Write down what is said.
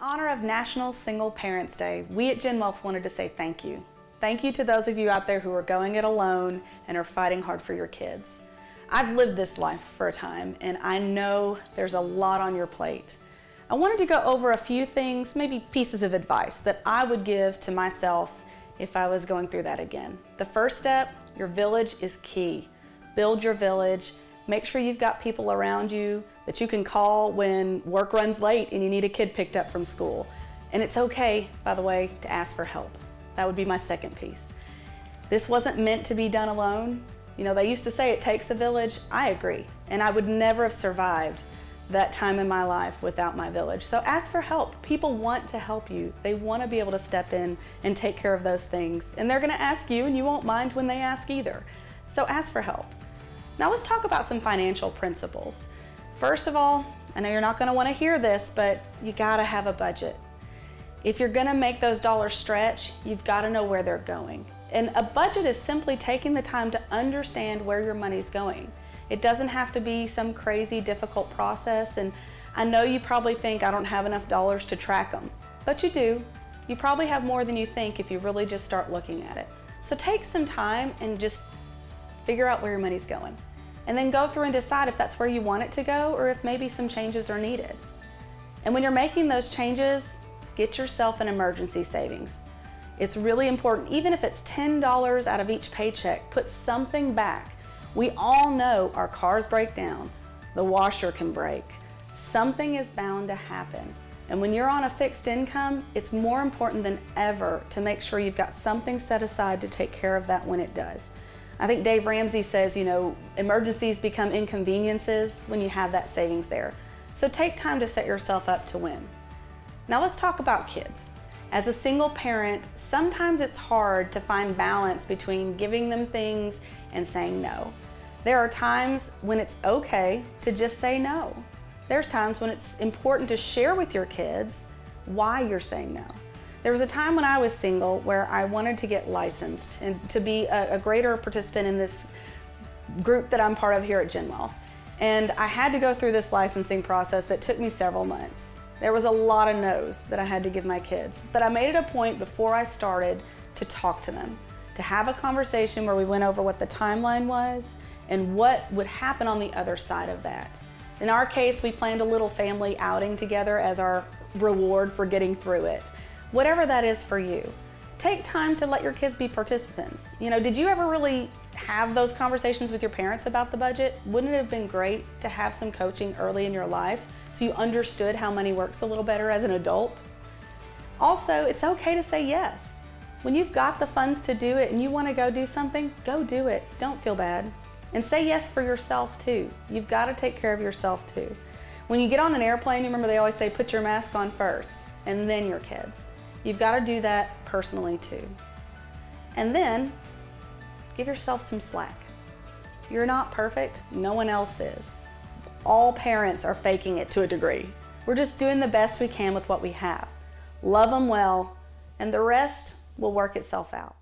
honor of National Single Parents Day, we at GenWealth wanted to say thank you. Thank you to those of you out there who are going it alone and are fighting hard for your kids. I've lived this life for a time, and I know there's a lot on your plate. I wanted to go over a few things, maybe pieces of advice that I would give to myself if I was going through that again. The first step, your village is key. Build your village. Make sure you've got people around you that you can call when work runs late and you need a kid picked up from school. And it's okay, by the way, to ask for help. That would be my second piece. This wasn't meant to be done alone. You know, they used to say it takes a village. I agree. And I would never have survived that time in my life without my village. So ask for help. People want to help you. They want to be able to step in and take care of those things. And they're going to ask you, and you won't mind when they ask either. So ask for help. Now let's talk about some financial principles. First of all, I know you're not going to want to hear this, but you got to have a budget. If you're going to make those dollars stretch, you've got to know where they're going. And a budget is simply taking the time to understand where your money's going. It doesn't have to be some crazy difficult process, and I know you probably think I don't have enough dollars to track them, but you do. You probably have more than you think if you really just start looking at it. So take some time and just figure out where your money's going, and then go through and decide if that's where you want it to go or if maybe some changes are needed. And when you're making those changes, get yourself an emergency savings. It's really important, even if it's $10 out of each paycheck, put something back. We all know our cars break down, the washer can break. Something is bound to happen. And when you're on a fixed income, it's more important than ever to make sure you've got something set aside to take care of that when it does. I think Dave Ramsey says, you know, emergencies become inconveniences when you have that savings there. So take time to set yourself up to win. Now let's talk about kids. As a single parent, sometimes it's hard to find balance between giving them things and saying no. There are times when it's okay to just say no. There's times when it's important to share with your kids why you're saying no. There was a time when I was single where I wanted to get licensed and to be a greater participant in this group that I'm part of here at GenWealth. And I had to go through this licensing process that took me several months. There was a lot of no's that I had to give my kids, but I made it a point before I started to talk to them, to have a conversation where we went over what the timeline was and what would happen on the other side of that. In our case, we planned a little family outing together as our reward for getting through it. Whatever that is for you, take time to let your kids be participants. You know, did you ever really have those conversations with your parents about the budget? Wouldn't it have been great to have some coaching early in your life so you understood how money works a little better as an adult? Also, it's okay to say yes. When you've got the funds to do it and you want to go do something, go do it. Don't feel bad. And say yes for yourself too. You've got to take care of yourself too. When you get on an airplane, you remember they always say put your mask on first and then your kids. You've got to do that personally too. And then give yourself some slack. You're not perfect, no one else is. All parents are faking it to a degree. We're just doing the best we can with what we have. Love them well, and the rest will work itself out.